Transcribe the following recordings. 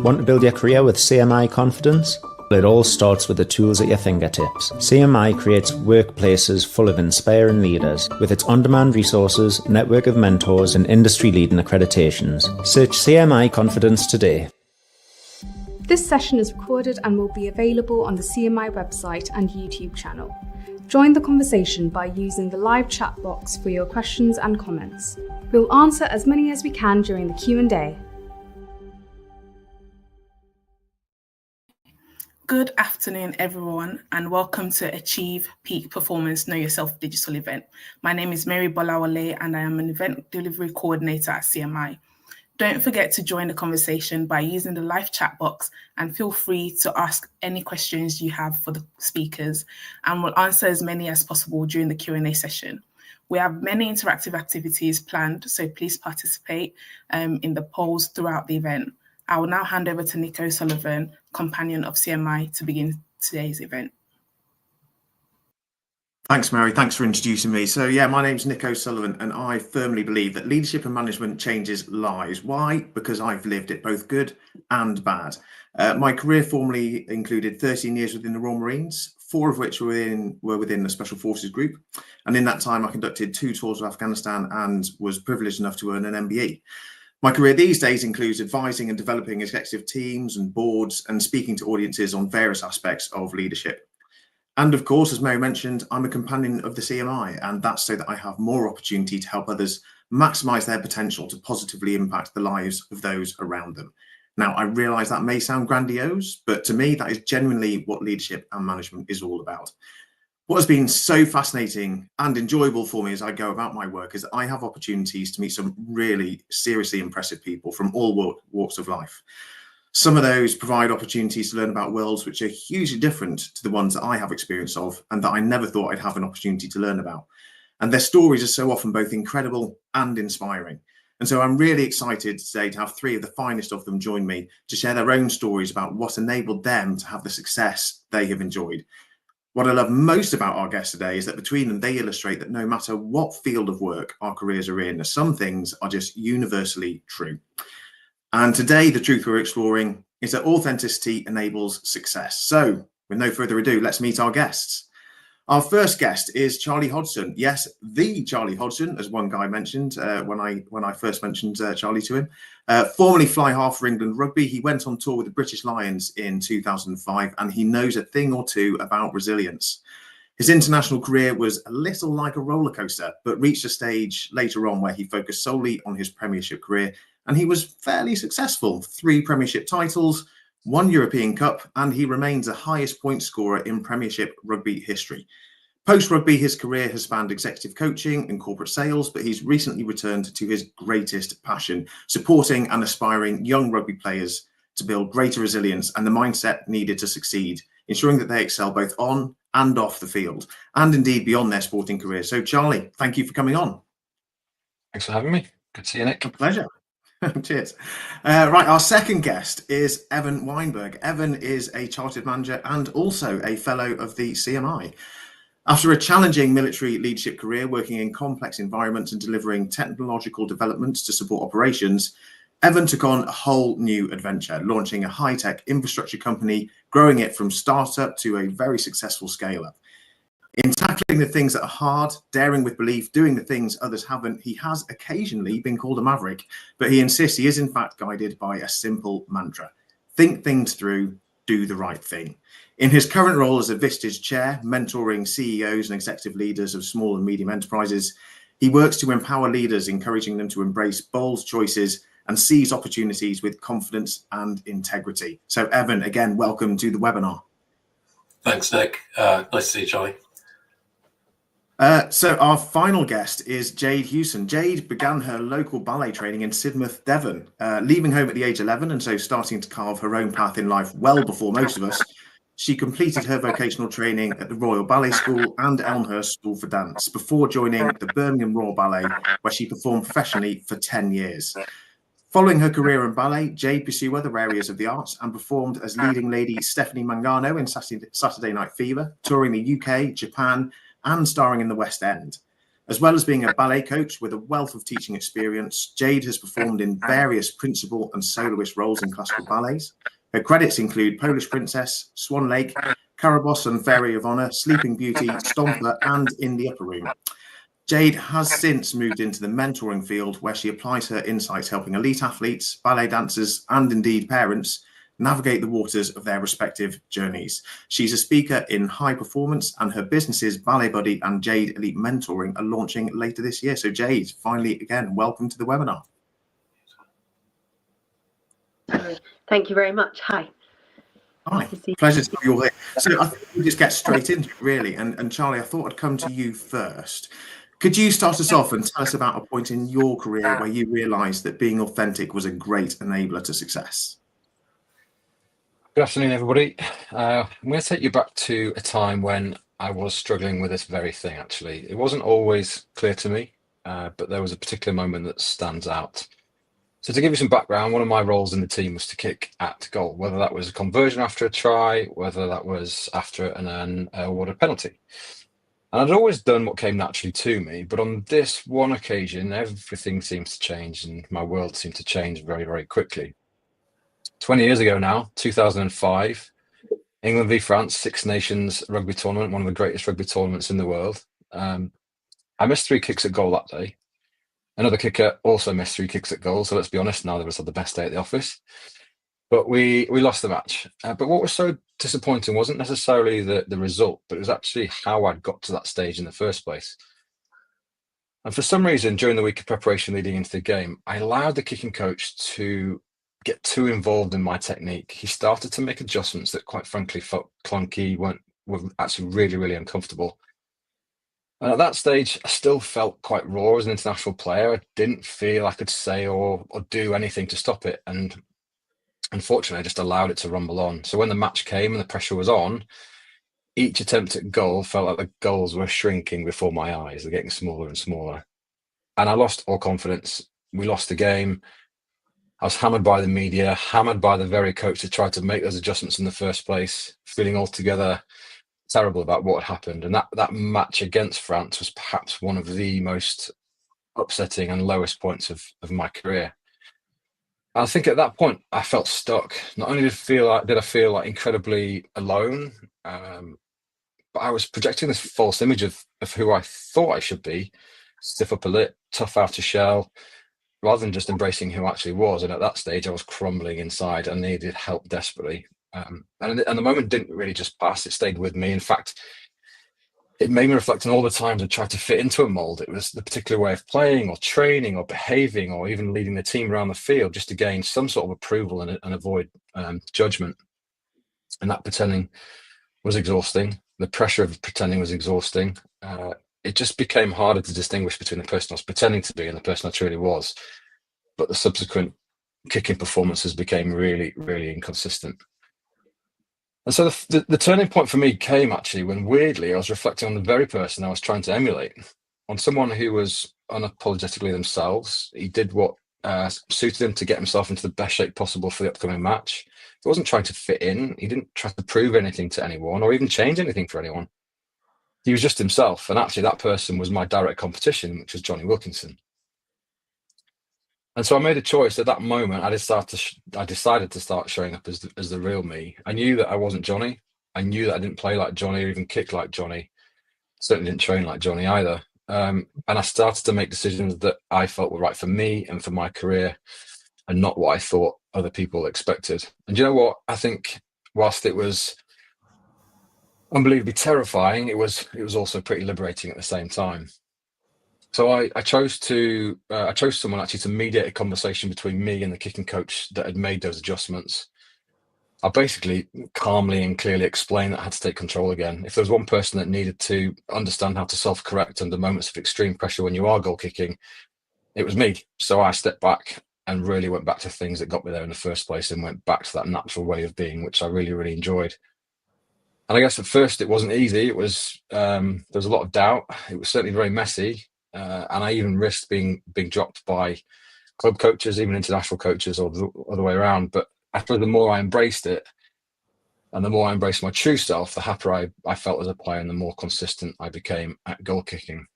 Want to build your career with CMI confidence? It all starts with the tools at your fingertips. CMI creates workplaces full of inspiring leaders with its on-demand resources, network of mentors, and industry-leading accreditations. Search CMI Confidence today. This session is recorded and will be available on the CMI website and YouTube channel. Join the conversation by using the live chat box for your questions and comments. We'll answer as many as we can during the Q&A. Good afternoon, everyone, and welcome to Achieve Peak Performance Know Yourself digital event. My name is Mary Bolawale, and I am an event delivery coordinator at CMI. Don't forget to join the conversation by using the live chat box, and feel free to ask any questions you have for the speakers, and we'll answer as many as possible during the Q&A session. We have many interactive activities planned, so please participate in the polls throughout the event. I will now hand over to Nick O'Sullivan, companion of CMI, to begin today's event. Thanks, Mary. Thanks for introducing me. So my name's Nick O'Sullivan, and I firmly believe that leadership and management changes lives. Why? Because I've lived it, both good and bad. My career formerly included 13 years within the Royal Marines, 4 of which were within the Special Forces Group. And in that time, I conducted 2 tours of Afghanistan and was privileged enough to earn an MBE. My career these days includes advising and developing executive teams and boards and speaking to audiences on various aspects of leadership. And of course, as Mary mentioned, I'm a companion of the CMI, and that's so that I have more opportunity to help others maximise their potential to positively impact the lives of those around them. Now, I realise that may sound grandiose, but to me, that is genuinely what leadership and management is all about. What has been so fascinating and enjoyable for me as I go about my work is that I have opportunities to meet some really seriously impressive people from all walks of life. Some of those provide opportunities to learn about worlds which are hugely different to the ones that I have experience of and that I never thought I'd have an opportunity to learn about. And their stories are so often both incredible and inspiring. And so I'm really excited today to have 3 of the finest of them join me to share their own stories about what enabled them to have the success they have enjoyed. What I love most about our guests today is that between them, they illustrate that no matter what field of work our careers are in, some things are just universally true. And today, the truth we're exploring is that authenticity enables success. So with no further ado, let's meet our guests. Our first guest is Charlie Hodgson. Yes, the Charlie Hodgson, as one guy mentioned when I first mentioned Charlie to him. Formerly fly half for England rugby, he went on tour with the British Lions in 2005, and he knows a thing or two about resilience. His international career was a little like a roller coaster, but reached a stage later on where he focused solely on his Premiership career, and he was fairly successful. 3 Premiership titles, 1 European Cup, and he remains the highest point scorer in Premiership rugby history. Post-rugby, his career has spanned executive coaching and corporate sales, but he's recently returned to his greatest passion, supporting and aspiring young rugby players to build greater resilience and the mindset needed to succeed, ensuring that they excel both on and off the field, and indeed beyond their sporting career. So, Charlie, thank you for coming on. Thanks for having me. Good to see you, Nick. A pleasure. Cheers. Right, our second guest is Evan Weinberg. Evan is a chartered manager and also a fellow of the CMI. After a challenging military leadership career working in complex environments and delivering technological developments to support operations, Evan took on a whole new adventure, launching a high-tech infrastructure company, growing it from startup to a very successful scale-up. In tackling the things that are hard, daring with belief, doing the things others haven't, he has occasionally been called a maverick, but he insists he is in fact guided by a simple mantra: think things through, do the right thing. In his current role as a Vistage chair, mentoring CEOs and executive leaders of small and medium enterprises, he works to empower leaders, encouraging them to embrace bold choices and seize opportunities with confidence and integrity. So Evan, again, welcome to the webinar. Thanks, Nick. Nice to see you, Charlie. So our final guest is Jade Hewson. Jade began her local ballet training in Sidmouth, Devon, leaving home at the age of 11 and so starting to carve her own path in life well before most of us. She completed her vocational training at the Royal Ballet School and Elmhurst School for Dance before joining the Birmingham Royal Ballet, where she performed professionally for 10 years. Following her career in ballet, Jade pursued other areas of the arts and performed as leading lady Stephanie Mangano in Saturday Night Fever, touring the UK, Japan, and starring in the West End. As well as being a ballet coach with a wealth of teaching experience, Jade has performed in various principal and soloist roles in classical ballets. Her credits include Polish Princess, Swan Lake, Carabosse and Fairy of Honor, Sleeping Beauty, Stomper, and In the Upper Room. Jade has since moved into the mentoring field, where she applies her insights helping elite athletes, ballet dancers, and indeed parents navigate the waters of their respective journeys. She's a speaker in high performance, and her businesses Ballet Buddy and Jade Elite Mentoring are launching later this year. So Jade, finally, again, welcome to the webinar. Thank you very much. Hi. Hi, pleasure to have you all here. So I think we'll just get straight into it, really. And Charlie, I thought I'd come to you first. Could you start us off and tell us about a point in your career where you realised that being authentic was a great enabler to success? Good afternoon, everybody. I'm going to take you back to a time when I was struggling with this very thing, actually. It wasn't always clear to me, but there was a particular moment that stands out. So to give you some background, one of my roles in the team was to kick at goal, whether that was a conversion after a try, whether that was after an awarded penalty. And I'd always done what came naturally to me, but on this one occasion, everything seems to change and my world seemed to change very, very quickly. 20 years ago now, 2005, England v France, Six Nations rugby tournament, one of the greatest rugby tournaments in the world. I missed 3 kicks at goal that day. Another kicker also missed 3 kicks at goal. So let's be honest, neither of us had the best day at the office. But we lost the match. But what was so disappointing wasn't necessarily the result, but it was actually how I'd got to that stage in the first place. And for some reason, during the week of preparation leading into the game, I allowed the kicking coach to get too involved in my technique. He started to make adjustments that quite frankly felt clunky, were actually really, really uncomfortable. And at that stage, I still felt quite raw as an international player. I didn't feel I could say or do anything to stop it. And unfortunately, I just allowed it to rumble on. So when the match came and the pressure was on, each attempt at goal felt like the goals were shrinking before my eyes. They're getting smaller and smaller. And I lost all confidence. We lost the game. I was hammered by the media, hammered by the very coach that tried to make those adjustments in the first place, feeling altogether terrible about what had happened. And that match against France was perhaps one of the most upsetting and lowest points of my career. I think at that point I felt stuck. Not only did I feel like incredibly alone, but I was projecting this false image of who I thought I should be, stiff upper lip, tough outer shell, rather than just embracing who I actually was. And at that stage I was crumbling inside and needed help desperately. And the moment didn't really just pass, it stayed with me. In fact, it made me reflect on all the times I tried to fit into a mold. It was the particular way of playing or training or behaving or even leading the team around the field just to gain some sort of approval and avoid judgment. And that pretending was exhausting. The pressure of pretending was exhausting. It just became harder to distinguish between the person I was pretending to be and the person I truly was. But the subsequent kicking performances became really, really inconsistent. And so the turning point for me came actually when, weirdly, I was reflecting on the very person I was trying to emulate, on someone who was unapologetically themselves. He did what suited him to get himself into the best shape possible for the upcoming match. He wasn't trying to fit in. He didn't try to prove anything to anyone or even change anything for anyone. He was just himself. And actually that person was my direct competition, which was Jonny Wilkinson. And so I made a choice at that moment. I decided to start showing up as the real me. I knew that I wasn't Jonny. I knew that I didn't play like Jonny or even kick like Jonny. Certainly didn't train like Jonny either. And I started to make decisions that I felt were right for me and for my career, and not what I thought other people expected. And you know what? I think whilst it was unbelievably terrifying, it was also pretty liberating at the same time. So I chose someone actually to mediate a conversation between me and the kicking coach that had made those adjustments. I basically calmly and clearly explained that I had to take control again. If there was one person that needed to understand how to self-correct under moments of extreme pressure when you are goal kicking, it was me. So I stepped back and really went back to things that got me there in the first place and went back to that natural way of being, which I really, really enjoyed. And I guess at first it wasn't easy. It was there was a lot of doubt. It was certainly very messy. And I even risked being dropped by club coaches, even international coaches, or the other way around. But after the more I embraced it, and the more I embraced my true self, the happier I felt as a player and the more consistent I became at goal kicking.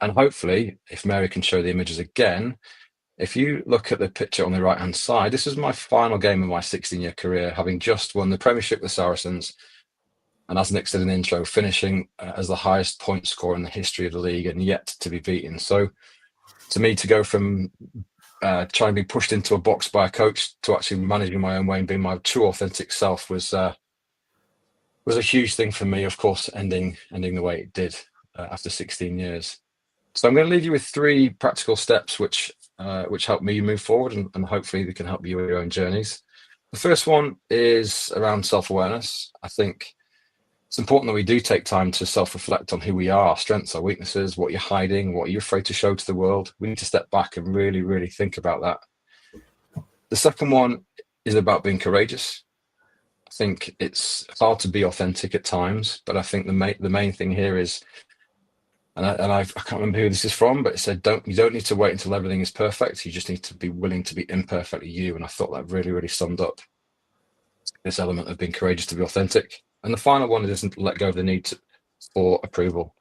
And hopefully, if Mary can show the images again, if you look at the picture on the right-hand side, this is my final game of my 16-year career, having just won the Premiership with Saracens. And as Nick said in the intro, finishing as the highest point scorer in the history of the league and yet to be beaten. So to me, to go from trying to be pushed into a box by a coach to actually managing my own way and being my true authentic self was a huge thing for me, of course, ending the way it did after 16 years. So I'm going to leave you with 3 practical steps which help me move forward, and hopefully they can help you with your own journeys. The first one is around self-awareness. I think it's important that we do take time to self-reflect on who we are, our strengths, our weaknesses, what you're hiding, what you're afraid to show to the world. We need to step back and really, really think about that. The second one is about being courageous. I think it's hard to be authentic at times, but I think the main thing here is, I can't remember who this is from, but it said, you don't need to wait until everything is perfect. You just need to be willing to be imperfectly you. And I thought that really, really summed up this element of being courageous to be authentic. And the final one is to let go of the need for approval.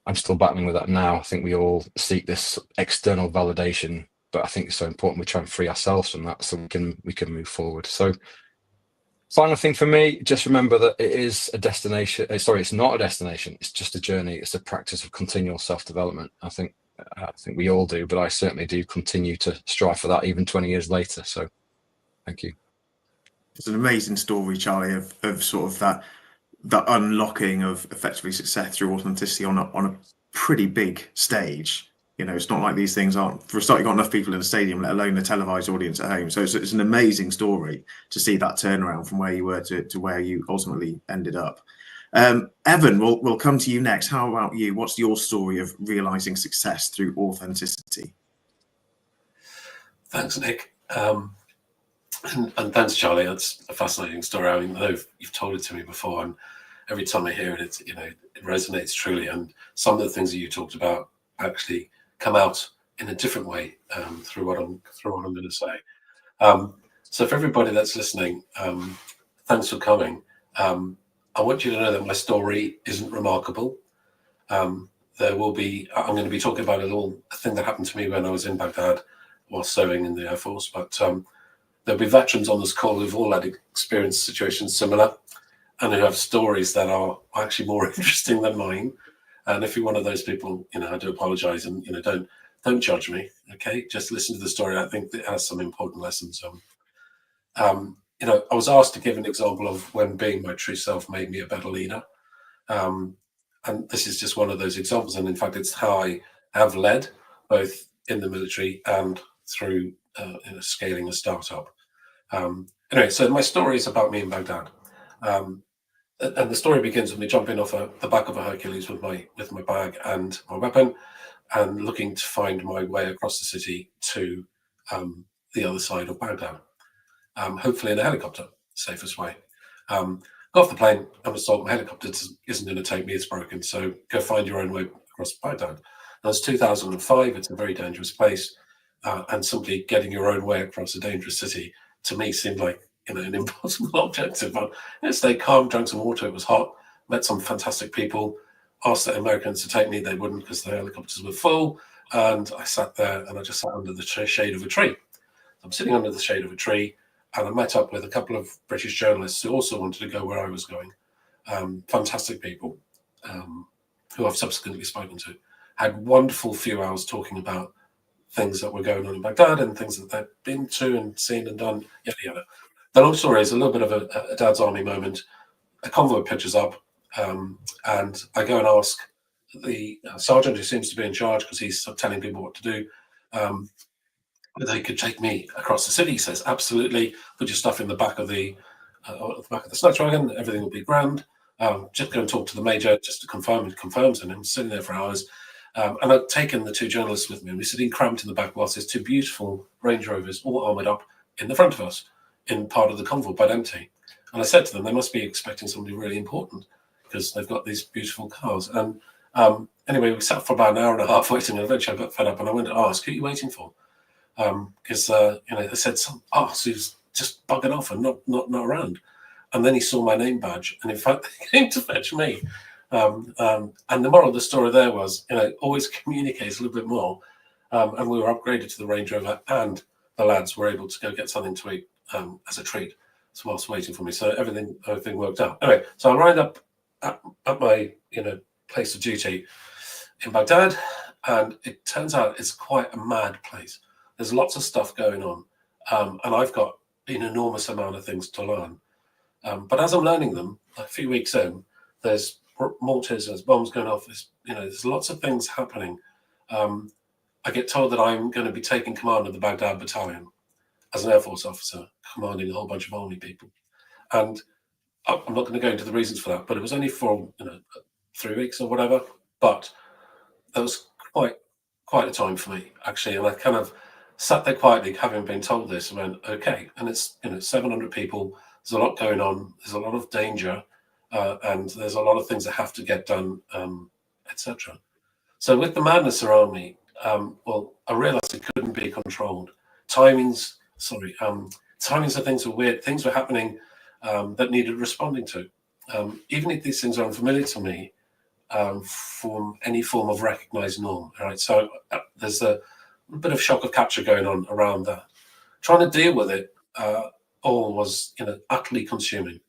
I'm still battling with that now. I think we all seek this external validation, but I think it's so important we try and free ourselves from that so we can move forward. So final thing for me, just remember that it is a destination. Sorry, it's not a destination. It's just a journey. It's a practice of continual self-development. I think we all do, but I certainly do continue to strive for that even 20 years later. So thank you. It's an amazing story, Charlie, of sort of that unlocking of effectively success through authenticity on a pretty big stage. You know, it's not like these things aren't, for a start, you've got enough people in the stadium, let alone the televised audience at home. So it's an amazing story to see that turnaround from where you were to where you ultimately ended up. Evan, we'll come to you next. How about you? What's your story of realizing success through authenticity? Thanks, Nick. And thanks, Charlie. That's a fascinating story. I mean, you've told it to me before, and every time I hear it, it resonates truly. And some of the things that you talked about actually come out in a different way through what I'm going to say. So for everybody that's listening, thanks for coming. I want you to know that my story isn't remarkable. I'm going to be talking about a thing that happened to me when I was in Baghdad while serving in the Air Force. But there'll be veterans on this call who've all had experienced situations similar and who have stories that are actually more interesting than mine. And if you're one of those people, I do apologize, and don't judge me. Okay, just listen to the story. I think it has some important lessons. I was asked to give an example of when being my true self made me a better leader, and this is just one of those examples. And in fact, it's how I have led both in the military and through scaling a startup. Anyway, so my story is about me in Baghdad. And the story begins with me jumping off the back of a Hercules with my bag and my weapon, and looking to find my way across the city to the other side of Baghdad, hopefully in a helicopter, safest way. Got off the plane and was told my helicopter isn't going to take me, it's broken, so go find your own way across Baghdad. Now, it's 2005, it's a very dangerous place, and simply getting your own way across a dangerous city, to me, seemed like an impossible objective. But stayed calm, drank some water, it was hot, met some fantastic people, asked the Americans to take me, they wouldn't because the helicopters were full, and I sat there and I just sat under the shade of a tree. I'm sitting under the shade of a tree, and I met up with a couple of British journalists who also wanted to go where I was going. Fantastic people who I've subsequently spoken to. Had wonderful few hours talking about things that were going on in Baghdad and things that they'd been to and seen and done, yada, yada. The long story is a little bit of a Dad's Army moment. A convoy pitches up, and I go and ask the sergeant who seems to be in charge, because he's telling people what to do, whether they could take me across the city. He says, absolutely, put your stuff in the back of the snatch wagon, everything will be grand. Just go and talk to the major just to confirm. It confirms, and I'm sitting there for hours. And I'd taken the 2 journalists with me, and we're sitting cramped in the back whilst there's 2 beautiful Range Rovers all armoured up in the front of us, in part of the convoy, but empty. And I said to them, they must be expecting somebody really important because they've got these beautiful cars. And anyway, we sat for about an hour and a half waiting, and eventually I got fed up and I went to ask, who are you waiting for? Because they said some arse who's just bugging off and not around. And then he saw my name badge, and in fact, they came to fetch me. And the moral of the story there was, always communicate a little bit more. And we were upgraded to the Range Rover, and the lads were able to go get something to eat as a treat whilst waiting for me. So everything worked out. Anyway, so I ride up at my place of duty in Baghdad, and it turns out it's quite a mad place. There's lots of stuff going on, and I've got an enormous amount of things to learn. But as I'm learning them, a few weeks in, there's mortars, there's bombs going off. There's lots of things happening. I get told that I'm going to be taking command of the Baghdad battalion as an Air Force officer, commanding a whole bunch of army people. And I'm not going to go into the reasons for that, but it was only for 3 weeks or whatever. But that was quite a time for me, actually. And I kind of sat there quietly, having been told this, and went, okay. And it's 700 people. There's a lot going on. There's a lot of danger, and there's a lot of things that have to get done, etc. So with the madness around me, I realized it couldn't be controlled. Timings of things were weird. Things were happening that needed responding to. Even if these things are unfamiliar to me, from any form of recognized norm. All right, so there's a bit of shock of capture going on around that. Trying to deal with it all was utterly consuming.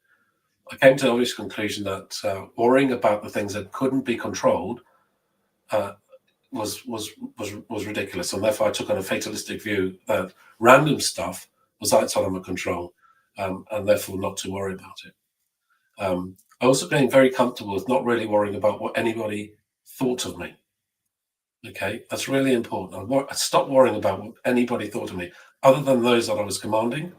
I came to the obvious conclusion that worrying about the things that couldn't be controlled was ridiculous, and therefore I took on a fatalistic view that random stuff was outside of my control, and therefore not to worry about it. I also became very comfortable with not really worrying about what anybody thought of me. Okay, that's really important. I stopped worrying about what anybody thought of me, other than those that I was commanding,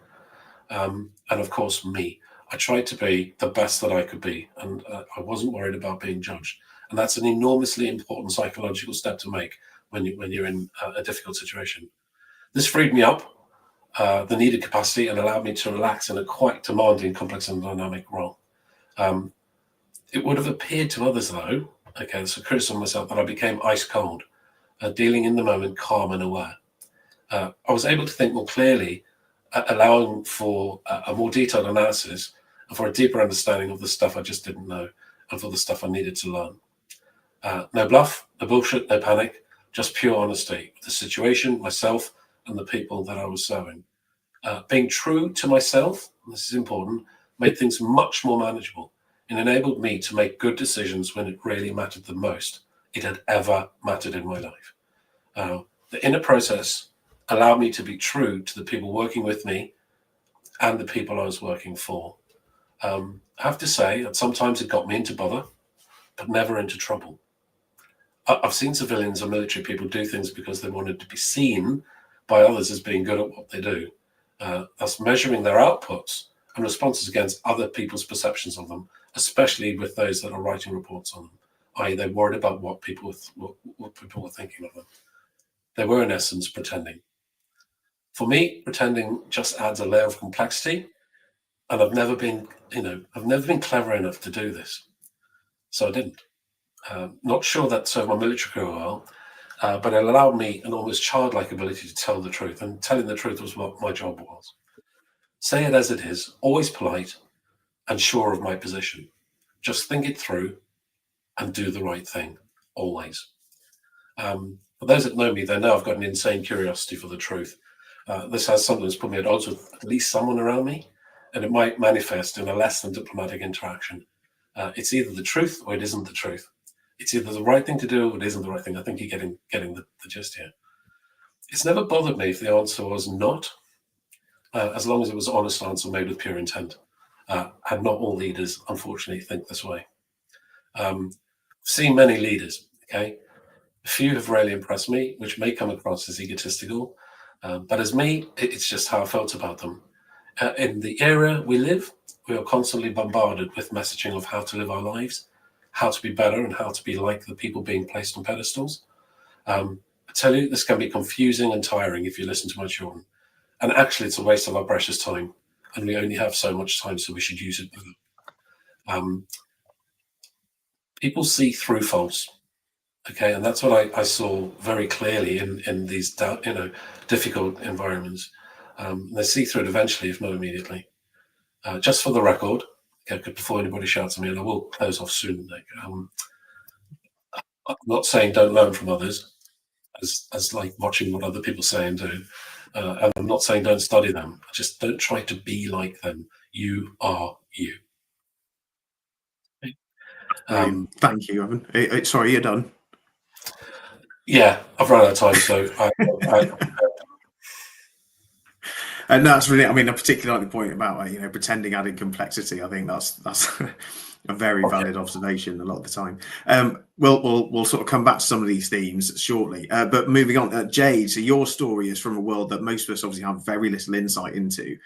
and of course me. I tried to be the best that I could be, and I wasn't worried about being judged. And that's an enormously important psychological step to make when you're in a difficult situation. This freed me up the needed capacity and allowed me to relax in a quite demanding, complex and dynamic role. It would have appeared to others, though, so criticism myself, that I became ice cold, dealing in the moment, calm and aware. I was able to think more clearly, allowing for a more detailed analysis and for a deeper understanding of the stuff I just didn't know and for the stuff I needed to learn. No bluff, no bullshit, no panic, just pure honesty with the situation, myself, and the people that I was serving. Being true to myself, this is important, made things much more manageable and enabled me to make good decisions when it really mattered the most it had ever mattered in my life. The inner process allowed me to be true to the people working with me and the people I was working for. I have to say that sometimes it got me into bother, but never into trouble. I've seen civilians and military people do things because they wanted to be seen by others as being good at what they do, thus measuring their outputs and responses against other people's perceptions of them, especially with those that are writing reports on them, i.e. they worried about what people were thinking of them. They were, in essence, pretending. For me, pretending just adds a layer of complexity, and I've never been clever enough to do this, so I didn't. Not sure that served my military career well, but it allowed me an almost childlike ability to tell the truth, and telling the truth was what my job was. Say it as it is, always polite and sure of my position. Just think it through and do the right thing, always. For those that know me, they know I've got an insane curiosity for the truth. This has sometimes put me at odds with at least someone around me, and it might manifest in a less than diplomatic interaction. It's either the truth or it isn't the truth. It's either the right thing to do or it isn't the right thing. I think you're getting the gist here. It's never bothered me if the answer was not, as long as it was an honest answer made with pure intent. And not all leaders, unfortunately, think this way. I've seen many leaders, okay? A few have really impressed me, which may come across as egotistical, but as me, it's just how I felt about them. In the era we live, we are constantly bombarded with messaging of how to live our lives, how to be better, and how to be like the people being placed on pedestals. I tell you, this can be confusing and tiring if you listen to my children. And actually, it's a waste of our precious time. And we only have so much time, so we should use it better. People see through faults, okay? And that's what I saw very clearly in these difficult environments. They see through it eventually, if not immediately. Just for the record, before anybody shouts at me, and I will close off soon, Nick. I'm not saying don't learn from others, as like watching what other people say and do. And I'm not saying don't study them. Just don't try to be like them. You are you. Thank you, Evan. Sorry, you're done. Yeah, I've run out of time, so And that's really, I mean, I particularly like the point about pretending adding complexity. I think that's a very valid observation a lot of the time. We'll sort of come back to some of these themes shortly. But moving on, Jade, so your story is from a world that most of us obviously have very little insight into.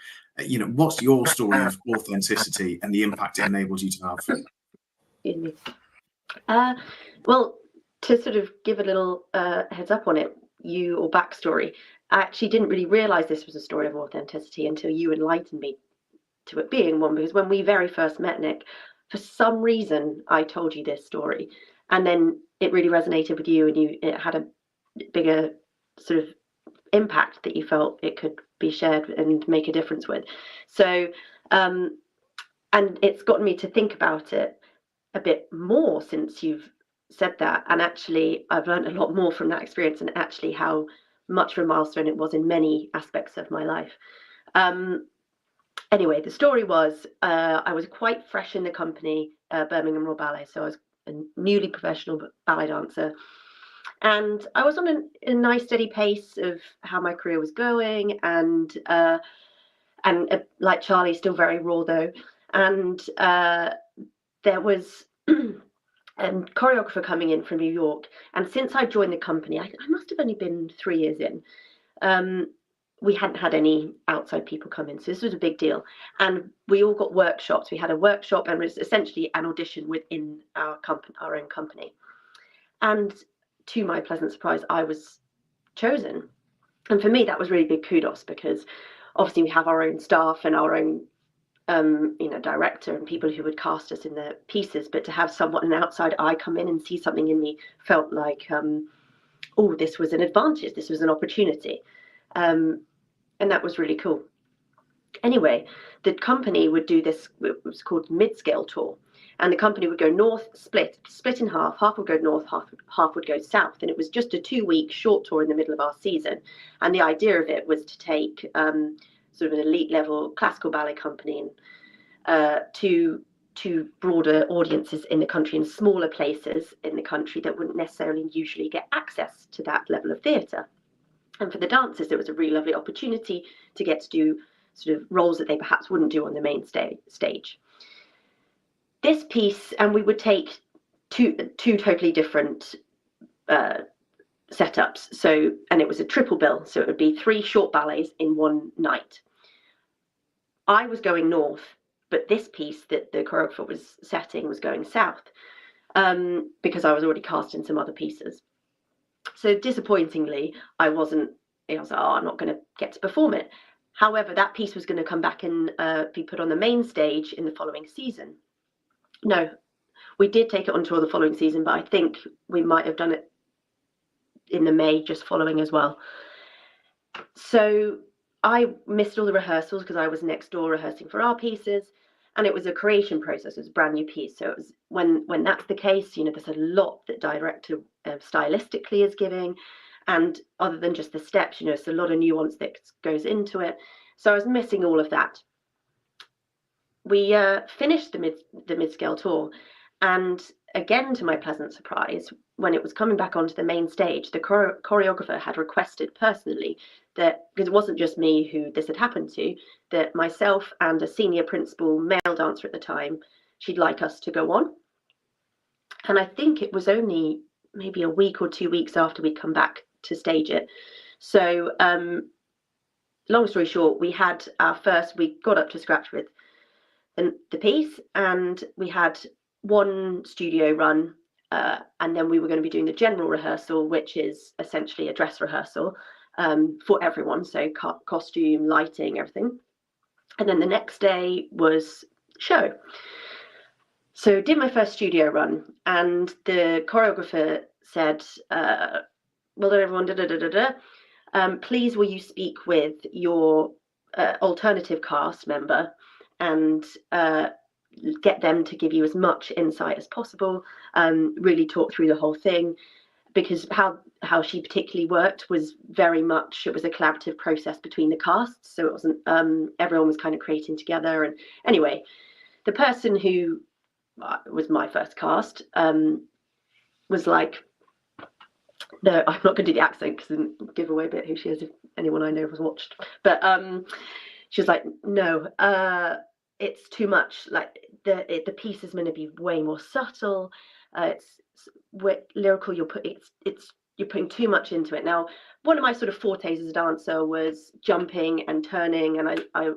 What's your story of authenticity and the impact it enables you to have? Excuse me. Well, to sort of give a little heads up on it, or backstory, I actually didn't really realize this was a story of authenticity until you enlightened me to it being one, because when we very first met, Nick, for some reason I told you this story, and then it really resonated with you, and it had a bigger sort of impact that you felt it could be shared and make a difference with. So and it's gotten me to think about it a bit more since you've said that, and actually I've learned a lot more from that experience, and actually how much of a milestone it was in many aspects of my life. Anyway, the story was I was quite fresh in the company, Birmingham Royal Ballet, so I was a newly professional ballet dancer, and I was on a nice steady pace of how my career was going, and like Charlie, still very raw though, and there was a choreographer coming in from New York, and since I joined the company, I must have only been 3 years in, we hadn't had any outside people come in, so this was a big deal, and we all got workshops. We had a workshop, and it was essentially an audition within our own company, and to my pleasant surprise, I was chosen. And for me, that was really big kudos, because obviously we have our own staff and our own director and people who would cast us in their pieces, but to have an outside eye come in and see something in me felt like, oh, this was an advantage, this was an opportunity, and that was really cool. Anyway, the company would do this, it was called mid-scale tour, and the company would go north, split in half would go north, half would go south, and it was just a 2-week short tour in the middle of our season. And the idea of it was to take sort of an elite level classical ballet company to broader audiences in the country, in smaller places in the country that wouldn't necessarily usually get access to that level of theatre. And for the dancers, it was a really lovely opportunity to get to do sort of roles that they perhaps wouldn't do on the main stage. This piece, and we would take two totally different setups. So, and it was a triple bill, so it would be 3 short ballets in one night. I was going north, but this piece that the choreographer was setting was going south, because I was already cast in some other pieces. So disappointingly, I was like, oh, I'm not going to get to perform it. However, that piece was going to come back and be put on the main stage in the following season. No, we did take it on tour the following season, but I think we might have done it in the May just following as well. So I missed all the rehearsals because I was next door rehearsing for our pieces, and it was a creation process. It was a brand new piece. So it was when that's the case, there's a lot that director stylistically is giving, and other than just the steps, it's a lot of nuance that goes into it. So I was missing all of that. We finished the mid-scale tour, and again, to my pleasant surprise, when it was coming back onto the main stage, the choreographer had requested personally that, because it wasn't just me who this had happened to, that myself and a senior principal male dancer at the time, she'd like us to go on. And I think it was only maybe a week or 2 weeks after we'd come back to stage it. So long story short, we got up to scratch with the piece, and we had one studio run, and then we were going to be doing the general rehearsal, which is essentially a dress rehearsal for everyone, so costume, lighting, everything. And then the next day was show. So did my first studio run, and the choreographer said, well done everyone, please will you speak with your alternative cast member and get them to give you as much insight as possible, really talk through the whole thing, because how she particularly worked was very much, it was a collaborative process between the casts, so it wasn't everyone was kind of creating together. And anyway, the person who was my first cast was like, no, I'm not going to do the accent because it'll give away a bit who she is if anyone I know has watched, but she was like, no, it's too much, like the piece is going to be way more subtle, it's lyrical, you're putting too much into it. Now, one of my sort of fortes as a dancer was jumping and turning, and I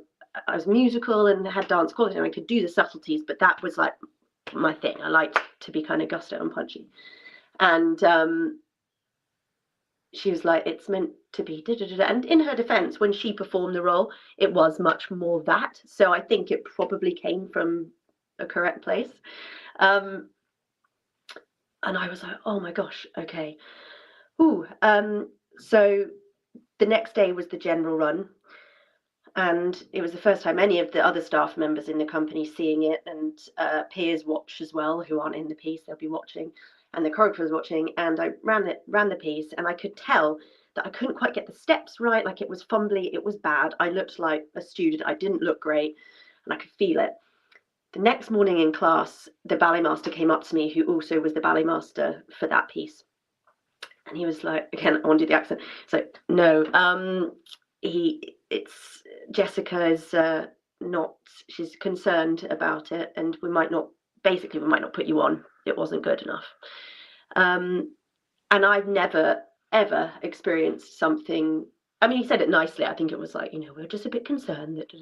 was musical and had dance quality, and I could do the subtleties, but that was like my thing. I liked to be kind of gusto and punchy. And she was like, it's meant to be da-da-da-da. And in her defense, when she performed the role, it was much more that. So I think it probably came from a correct place. And I was like, oh my gosh, okay. Ooh. So the next day was the general run. And it was the first time any of the other staff members in the company seeing it, and peers watch as well, who aren't in the piece, they'll be watching, and the choreographer was watching. And I ran the piece, and I could tell that I couldn't quite get the steps right. Like, it was fumbly, it was bad. I looked like a student. I didn't look great, and I could feel it. The next morning in class, the ballet master came up to me, who also was the ballet master for that piece. And he was like, again, I want to do the accent. It's like, no, it's Jessica is not, she's concerned about it, and we might not put you on. It wasn't good enough. And I've never, ever experienced something, I mean, he said it nicely. I think it was like, we're just a bit concerned that,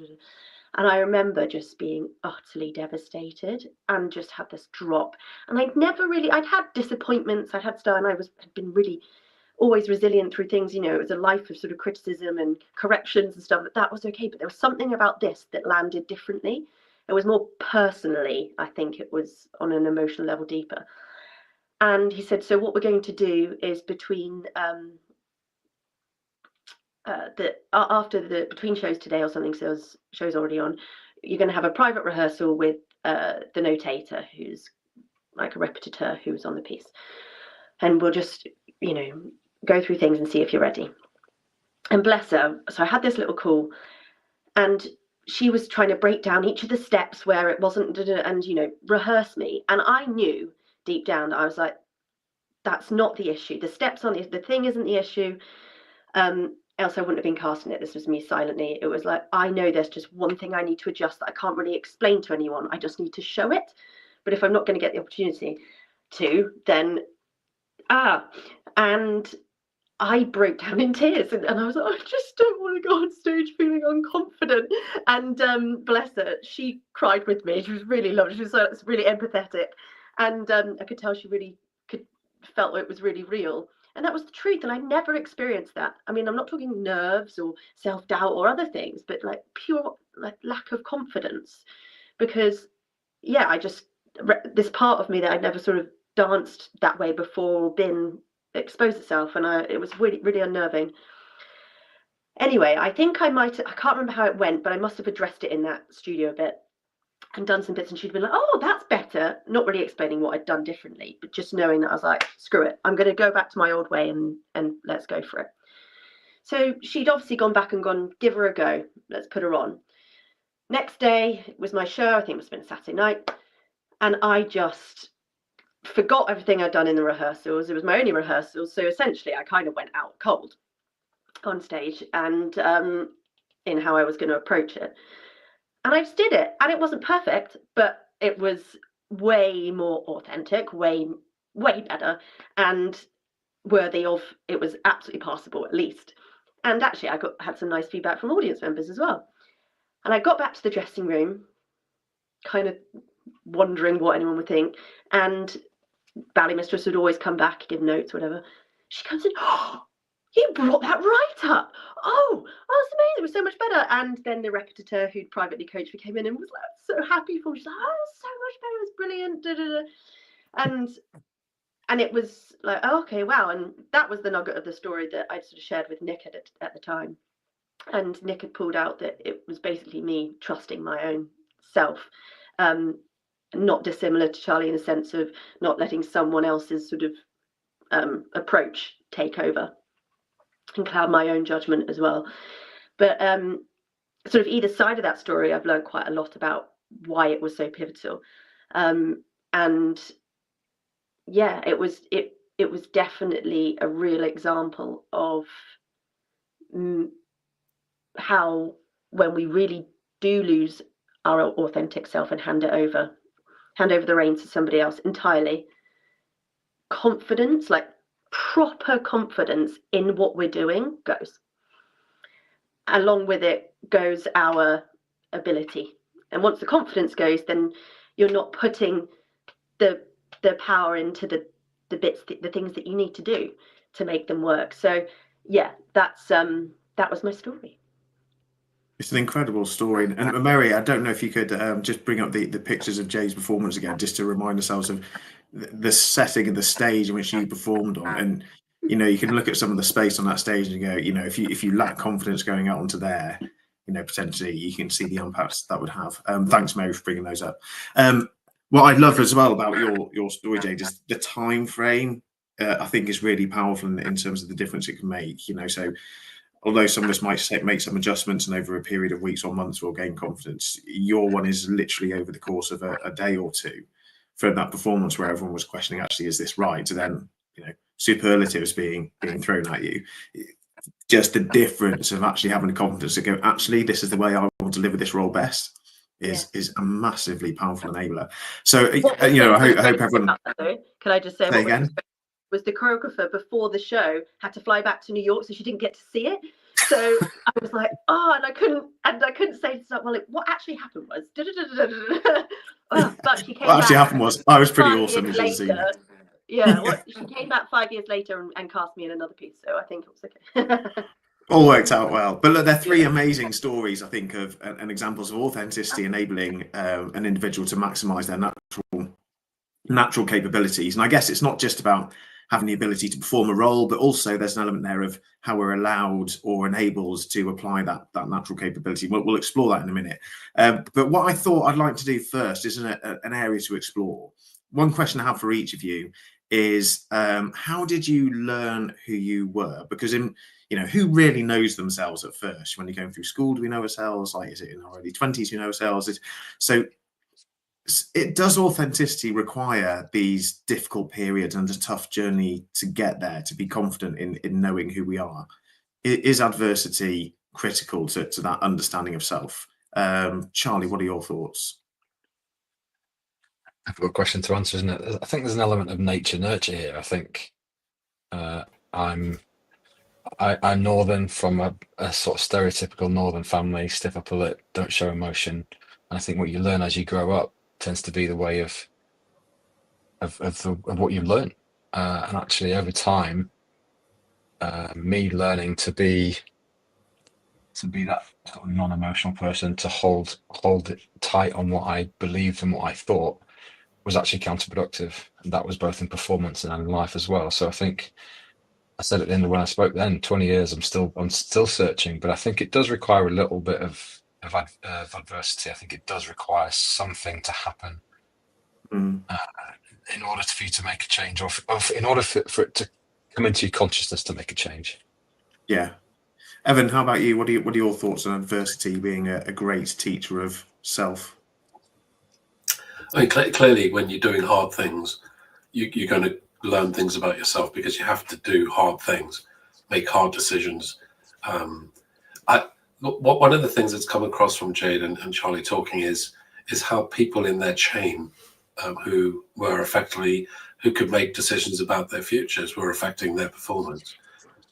and I remember just being utterly devastated and just had this drop. And I'd had disappointments, I'd had stuff, and had been really always resilient through things. It was a life of sort of criticism and corrections and stuff, that was okay. But there was something about this that landed differently. It was more personally, I think it was on an emotional level deeper. And he said, so what we're going to do is between after the between shows today or something, so show's already on, you're going to have a private rehearsal with the notator, who's like a repetiteur who was on the piece, and we'll just go through things and see if you're ready. And bless her, so I had this little call, and she was trying to break down each of the steps where it wasn't, and rehearse me. And I knew deep down that I was like, that's not the issue. The steps on the thing isn't the issue. Else I wouldn't have been casting it. This was me silently. It was like, I know there's just one thing I need to adjust that I can't really explain to anyone. I just need to show it. But if I'm not going to get the opportunity to, then and I broke down in tears, and I was like, I just don't want to go on stage feeling unconfident. And bless her, she cried with me. She was really lovely. She was really empathetic, and I could tell she really felt it was really real. And that was the truth. And I never experienced that. I mean, I'm not talking nerves or self-doubt or other things, but like pure lack of confidence. Because this part of me that I'd never sort of danced that way before or been exposed itself, and it was really, really unnerving. Anyway, I think I can't remember how it went, but I must have addressed it in that studio a bit and done some bits, and she'd been like, oh, that's better, not really explaining what I'd done differently, but just knowing that I was like, screw it, I'm going to go back to my old way and let's go for it. So she'd obviously gone back and gone, give her a go, let's put her on. Next day was my show. I think it must have been Saturday night, and I just forgot everything I'd done in the rehearsals. It was my only rehearsal, so essentially I kind of went out cold on stage, and in how I was going to approach it. And I just did it, and it wasn't perfect, but it was way more authentic, way better, and worthy of, it was absolutely passable at least. And actually I had some nice feedback from audience members as well. And I got back to the dressing room, kind of wondering what anyone would think, and ballet mistress would always come back, give notes, whatever. She comes in, oh, you brought that right up. Oh, that's amazing. It was so much better. And then the repetiteur who'd privately coached me came in and was like so happy for me. She's like, oh, it was so much better. It was brilliant. Da, da, da. And it was like, oh, okay, wow. And that was the nugget of the story that I'd sort of shared with Nick at the time. And Nick had pulled out that it was basically me trusting my own self. not dissimilar to Charlie in the sense of not letting someone else's sort of approach take over and cloud my own judgment as well. But sort of either side of that story, I've learned quite a lot about why it was so pivotal. And yeah, it was definitely a real example of how when we really do lose our authentic self and hand over the reins to somebody else entirely, confidence, like proper confidence in what we're doing, goes. Along with it goes our ability. And once the confidence goes, then you're not putting the power into the bits, the things that you need to do to make them work. So yeah, that was my story. It's an incredible story. And Mary, I don't know if you could just bring up the pictures of Jay's performance again, just to remind ourselves of the setting and the stage in which you performed on. And, you know, you can look at some of the space on that stage and go, you know, if you lack confidence going out onto there, you know, potentially you can see the impacts that would have. Thanks, Mary, for bringing those up. What I love as well about your story, Jay, is the time frame. I think is really powerful in terms of the difference it can make. You know, so although some of us might make some adjustments and over a period of weeks or months will gain confidence, your one is literally over the course of a day or two from that performance where everyone was questioning, actually, is this right? To then, you know, superlatives being thrown at you. Just the difference of actually having the confidence to go, actually, this is the way I want to deliver this role best is a massively powerful enabler. So, you know, I hope everyone... Can I just say again? Was the choreographer before the show had to fly back to New York, so she didn't get to see it. So I was like, oh, and I couldn't say to someone, like, what actually happened was, but she came what actually back happened was, I was pretty awesome. You should have seen it. Yeah, well, she came back 5 years later and cast me in another piece, so I think it was okay. All worked out well. But look, they're three amazing stories, I think, of and examples of authenticity enabling an individual to maximize their natural capabilities. And I guess it's not just about having the ability to perform a role, but also there's an element there of how we're allowed or enabled to apply that natural capability. We'll explore that in a minute. But what I thought I'd like to do first is an area to explore. One question I have for each of you is, how did you learn who you were? Because you know, who really knows themselves at first? When you're going through school, do we know ourselves? Like, is it in our early 20s we know ourselves? So it does authenticity require these difficult periods and a tough journey to get there, to be confident in knowing who we are? Is adversity critical to that understanding of self? Charlie, what are your thoughts? Difficult question to answer, isn't it? I think there's an element of nature nurture here. I think I'm northern, from a sort of stereotypical northern family, stiff upper lip, don't show emotion. And I think what you learn as you grow up tends to be the way of what you learn. And actually, over time, me learning to be that sort of non-emotional person, to hold it tight on what I believed and what I thought, was actually counterproductive. And that was both in performance and in life as well. So I think I said at the end of when I spoke then, 20 years, I'm still searching, but I think it does require a little bit of adversity. I think it does require something to happen in order for you to make a change, or in order for it to come into your consciousness to make a change. Yeah. Evan, how about you? What are your thoughts on adversity being a great teacher of self? I mean, clearly, when you're doing hard things, you're going to learn things about yourself, because you have to do hard things, make hard decisions. One of the things that's come across from Jade and Charlie talking is how people in their chain who could make decisions about their futures were affecting their performance.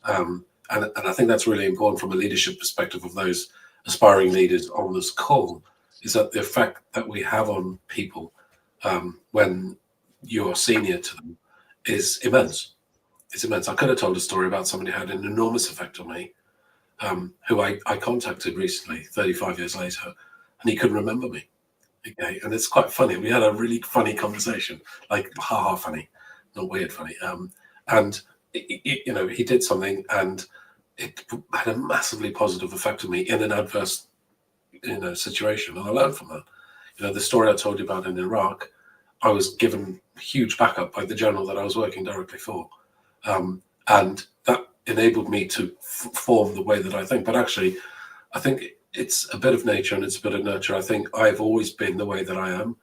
And I think that's really important from a leadership perspective of those aspiring leaders on this call, is that the effect that we have on people when you're senior to them is immense. It's immense. I could have told a story about somebody who had an enormous effect on me, who I contacted recently, 35 years later, and he couldn't remember me. Okay, and it's quite funny. We had a really funny conversation, like ha funny, not weird funny. And you know, he did something, and it had a massively positive effect on me in an adverse, situation, and I learned from that. The story I told you about in Iraq, I was given huge backup by the general that I was working directly for. And that enabled me to form the way that I think. But actually, I think it's a bit of nature and it's a bit of nurture. I think I've always been the way that I am.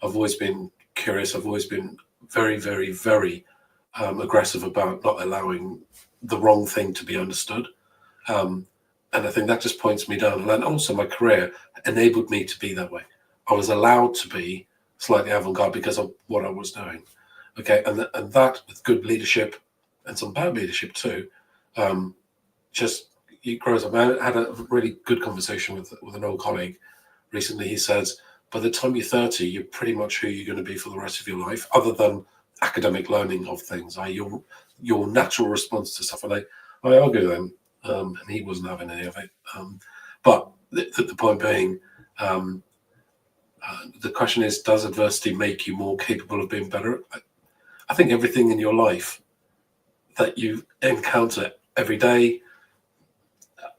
I've always been curious. I've always been very, very, very aggressive about not allowing the wrong thing to be understood. And I think that just points me down. And also my career enabled me to be that way. I was allowed to be slightly avant-garde because of what I was doing. Okay, and that with good leadership and some bad leadership too, just it grows up. I had a really good conversation with an old colleague recently. He says, by the time you're 30, you're pretty much who you're going to be for the rest of your life, other than academic learning of things, your natural response to stuff. And I argue then, and he wasn't having any of it. But the point being, the question is, does adversity make you more capable of being better? I think everything in your life that you encounter every day,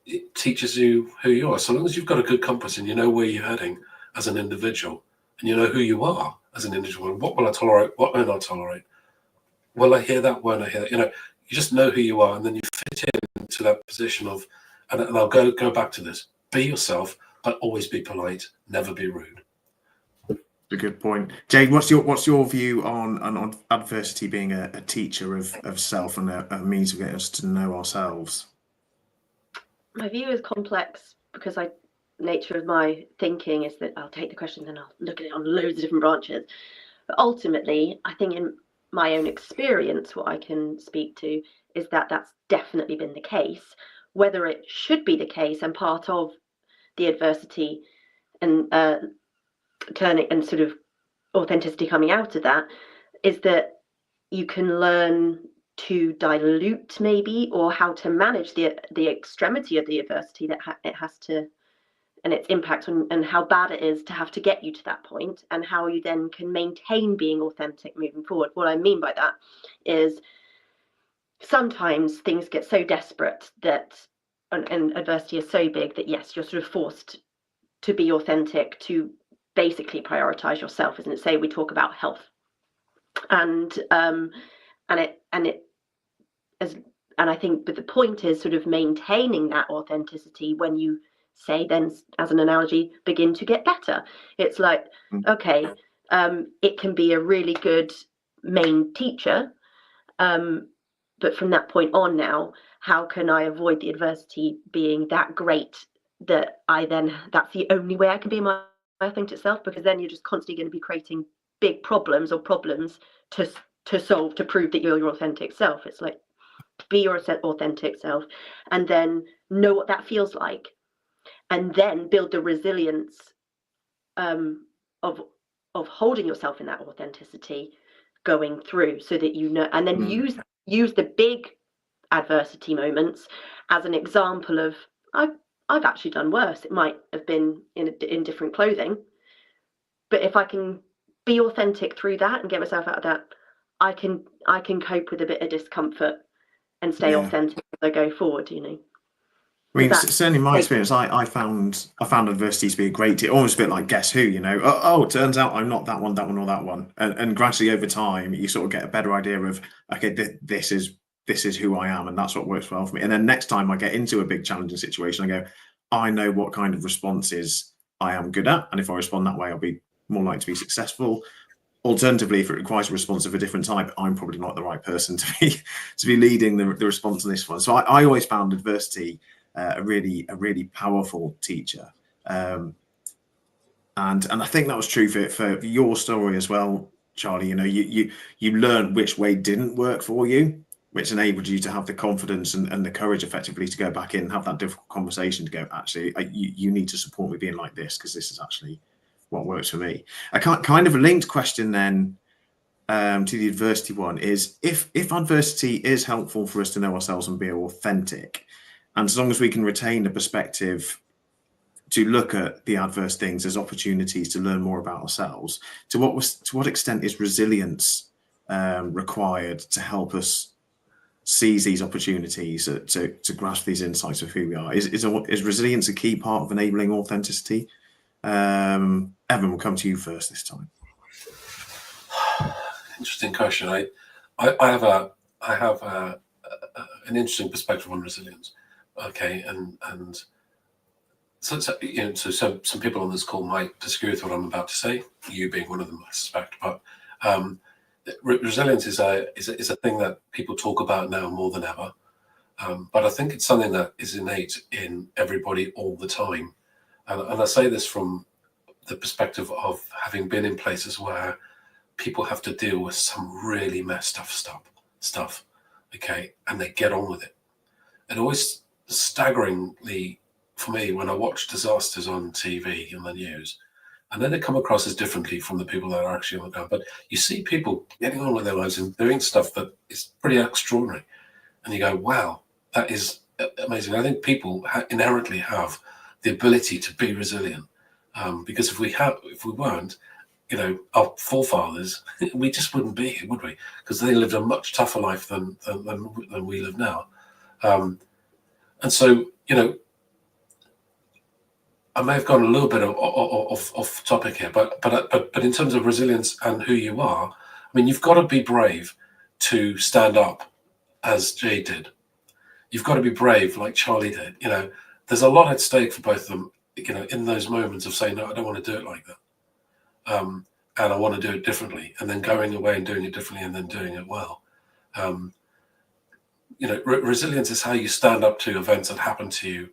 it teaches you who you are. So long as you've got a good compass and you know where you're heading as an individual, and you know who you are as an individual, and what will I tolerate, what will I not tolerate? Will I hear that? Won't I hear that? You just know who you are, and then you fit into that position of, and I'll go back to this: be yourself, but always be polite, never be rude. A good point. Jade, what's your view on adversity being a teacher of self and a means of getting us to know ourselves? My view is complex because nature of my thinking is that I'll take the questions and I'll look at it on loads of different branches. But ultimately, I think in my own experience, what I can speak to is that that's definitely been the case. Whether it should be the case and part of the adversity and turning and sort of authenticity coming out of that is that you can learn to dilute maybe, or how to manage the extremity of the adversity that it has to, and its impact on, and how bad it is to have to get you to that point, and how you then can maintain being authentic moving forward. What I mean by that is sometimes things get so desperate that and adversity is so big that yes, you're sort of forced to be authentic, to basically prioritize yourself, isn't it? Say we talk about health, and I think, but the point is sort of maintaining that authenticity when you say, then as an analogy, begin to get better. It's like, okay, it can be a really good main teacher, but from that point on now, how can I avoid the adversity being that great that that's the only way I can be my authentic self? Because then you're just constantly going to be creating big problems to solve, to prove that you're your authentic self. It's like, be your authentic self, and then know what that feels like, and then build the resilience of holding yourself in that authenticity going through, so that you know, and then use the big adversity moments as an example of, I've actually done worse. It might have been in different clothing, but if I can be authentic through that and get myself out of that, I can cope with a bit of discomfort and stay authentic as I go forward. I mean, certainly in my experience, I found adversity to be a great deal, almost a bit like Guess Who. It turns out I'm not that one, or that one, and gradually over time you sort of get a better idea of, okay, this is who I am, and that's what works well for me. And then next time I get into a big challenging situation, I go, I know what kind of responses I am good at, and if I respond that way, I'll be more likely to be successful. Alternatively, if it requires a response of a different type, I'm probably not the right person to be leading the response on this one. So I always found adversity a really powerful teacher, and I think that was true for your story as well, Charlie. You learned which way didn't work for you, which enabled you to have the confidence and the courage effectively to go back in and have that difficult conversation to go, actually, you need to support me being like this, because this is actually what works for me. A kind of a linked question then to the adversity one is, if adversity is helpful for us to know ourselves and be authentic, and as long as we can retain the perspective to look at the adverse things as opportunities to learn more about ourselves, to what extent is resilience required to help us seize these opportunities, to grasp these insights of who we are? Is resilience a key part of enabling authenticity Evan, we'll come to you first this time. Interesting question. I have an interesting perspective on resilience. Okay, and so some people on this call might disagree with what I'm about to say. You being one of them, I suspect. But resilience is a thing that people talk about now more than ever. But I think it's something that is innate in everybody all the time. And I say this from the perspective of having been in places where people have to deal with some really messed up stuff, okay, and they get on with it. It always staggeringly, for me, when I watch disasters on TV and the news, and then they come across as differently from the people that are actually on the ground. But you see people getting on with their lives and doing stuff that is pretty extraordinary. And you go, wow, that is amazing. I think people inherently have the ability to be resilient. Because if we weren't, our forefathers, we just wouldn't be here, would we? Because they lived a much tougher life than we live now. And so, I may have gone a little bit off topic here, but in terms of resilience and who you are, I mean, you've got to be brave to stand up, as Jay did. You've got to be brave, like Charlie did. There's a lot at stake for both of them. In those moments of saying, no, I don't want to do it like that. And I want to do it differently, and then going away and doing it differently and then doing it well. Resilience is how you stand up to events that happen to you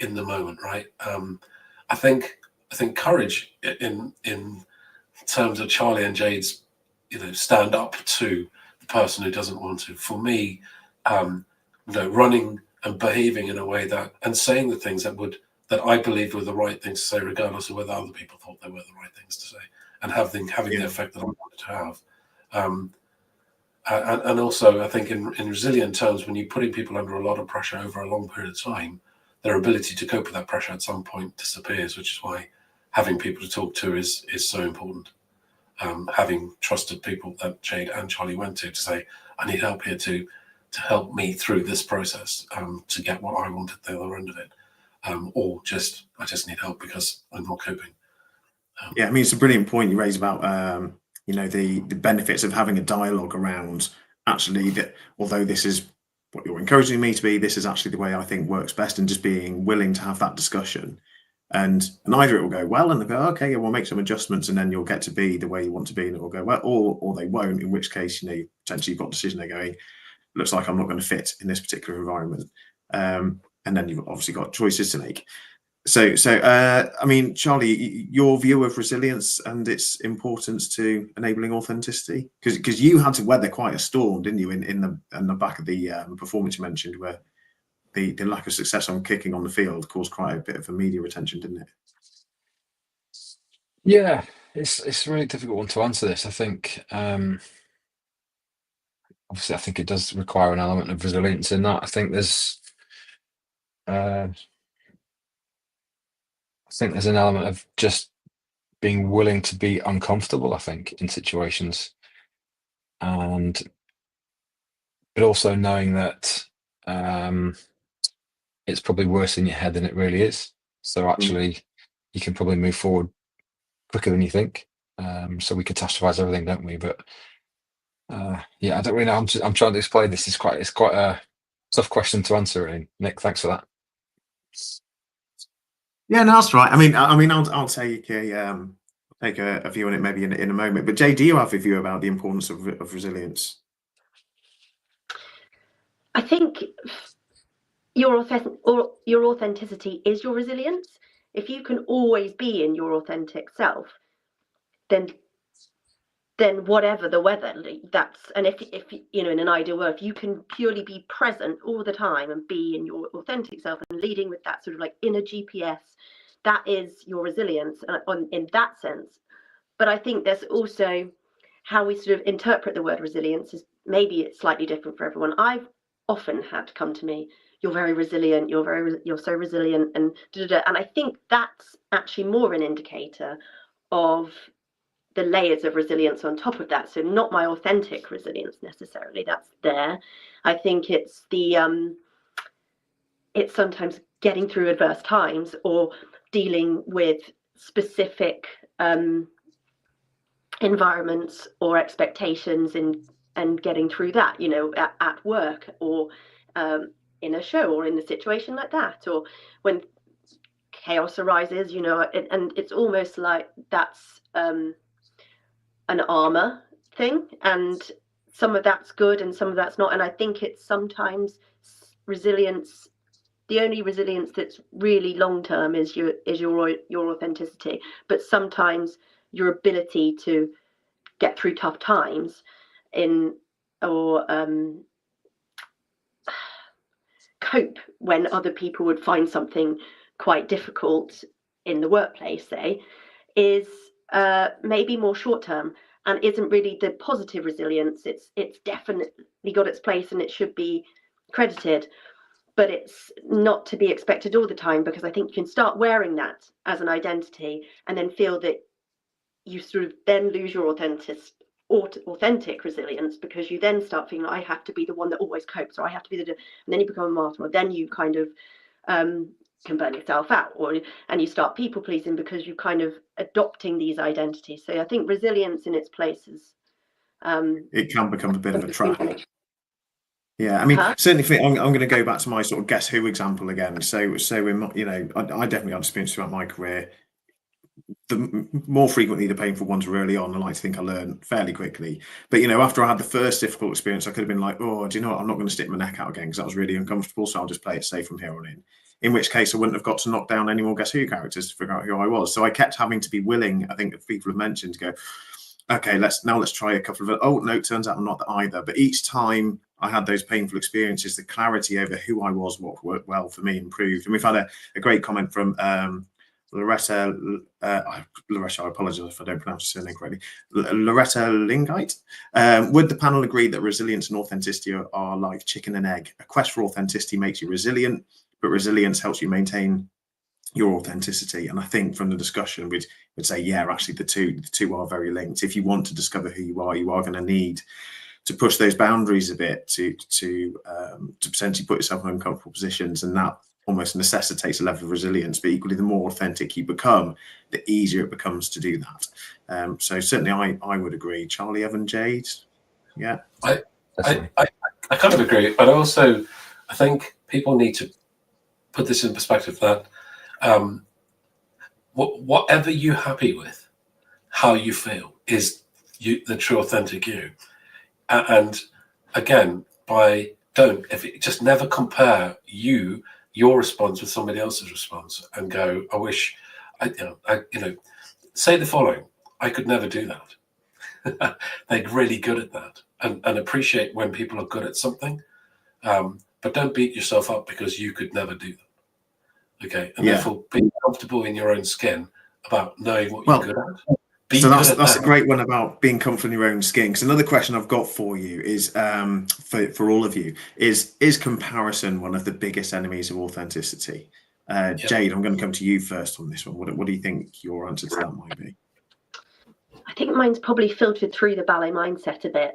in the moment, right? I think courage in terms of Charlie and Jade's, stand up to the person who doesn't want to. For me, running and behaving in a way that, and saying the things that I believed were the right things to say, regardless of whether other people thought they were the right things to say, and having the effect that I wanted to have. And also, I think in resilient terms, when you're putting people under a lot of pressure over a long period of time, their ability to cope with that pressure at some point disappears, which is why having people to talk to is so important. Having trusted people that Jade and Charlie went to say, I need help here to help me through this process, to get what I want at the other end of it. Or I just need help because I'm not coping. Yeah, I mean, it's a brilliant point you raise about the benefits of having a dialogue around actually that, although this is what you're encouraging me to be, this is actually the way I think works best, and just being willing to have that discussion. And either it will go well and they'll go, okay, yeah, we'll make some adjustments, and then you'll get to be the way you want to be, and it will go well, or they won't, in which case, potentially you've got a decision they're going, looks like I'm not going to fit in this particular environment. And then you've obviously got choices to make. So I mean, Charlie, your view of resilience and its importance to enabling authenticity, because you had to weather quite a storm, didn't you, in the back of the performance you mentioned, where the lack of success on kicking on the field caused quite a bit of a media attention, didn't it? Yeah, it's a really difficult one to answer this. I think obviously I think it does require an element of resilience in that. I think there's an element of just being willing to be uncomfortable, I think, in situations, but also knowing that it's probably worse in your head than it really is. So actually, you can probably move forward quicker than you think. So we catastrophize everything, don't we? But yeah, I don't really know. I'm trying to explain this. It's quite a tough question to answer, really. Nick, thanks for that. Yeah, no, that's right. I mean, I'll take a view on it maybe in a moment. But Jay, do you have a view about the importance of resilience? I think your authenticity is your resilience. If you can always be in your authentic self, then whatever the weather, and if in an ideal world, if you can purely be present all the time and be in your authentic self and leading with that sort of like inner GPS, that is your resilience in that sense. But I think there's also how we sort of interpret the word resilience is maybe it's slightly different for everyone. I've often had come to me, you're very resilient, you're so resilient, and and I think that's actually more an indicator of the layers of resilience on top of that. So not my authentic resilience necessarily, that's there. I think it's it's sometimes getting through adverse times or dealing with specific environments or expectations and getting through that, you know, at work or in a show or in a situation like that, or when chaos arises, you know, and it's almost like that's an armor thing, and some of that's good and some of that's not. And I think it's sometimes resilience, the only resilience that's really long term is your authenticity, but sometimes your ability to get through tough times or cope when other people would find something quite difficult in the workplace, say, is maybe more short term and isn't really the positive resilience. It's definitely got its place and it should be credited, but it's not to be expected all the time, because I think you can start wearing that as an identity and then feel that you sort of then lose your authentic resilience, because you then start feeling like I have to be the one that always copes, or I have to be and then you become a martyr, or then you kind of can burn yourself out, and you start people pleasing because you're kind of adopting these identities. So I think resilience in its place is it can become a bit of a trap. Yeah, I mean, certainly for me, I'm going to go back to my sort of Guess Who example again. So we're, you know, I definitely had experience throughout my career. The more frequently the painful ones were early on. I like to think I learned fairly quickly. But, you know, after I had the first difficult experience, I could have been like, oh, do you know what? I'm not going to stick my neck out again because that was really uncomfortable. So I'll just play it safe from here on in. In which case I wouldn't have got to knock down any more Guess Who characters to figure out who I was. So I kept having to be willing, I think, if people have mentioned, to go, okay, let's try a couple of, oh, no, it turns out I'm not that either. But each time I had those painful experiences, the clarity over who I was, what worked well for me, improved. And we've had a great comment from Loretta, I apologize if I don't pronounce her surname correctly, Loretta Lingite. Would the panel agree that resilience and authenticity are like chicken and egg? A quest for authenticity makes you resilient, but resilience helps you maintain your authenticity. And I think from the discussion, we'd say, yeah, actually the two are very linked. If you want to discover who you are going to need to push those boundaries a bit to potentially put yourself in uncomfortable positions, and that almost necessitates a level of resilience. But equally, the more authentic you become, the easier it becomes to do that. So certainly I would agree. Charlie, Evan, Jade? Yeah. I kind of agree, but also I think people need to put this in perspective that whatever you're happy with, how you feel is the true authentic you. And again, just never compare your response with somebody else's response and go, I wish, say the following: I could never do that. They're really good at that, and appreciate when people are good at something, but don't beat yourself up because you could never do that. Okay, and therefore be comfortable in your own skin about knowing what you're good at. So that's a great one about being comfortable in your own skin. Because another question I've got for you is, for all of you, is comparison one of the biggest enemies of authenticity? Jade, I'm going to come to you first on this one. What do you think your answer to that might be? I think mine's probably filtered through the ballet mindset a bit,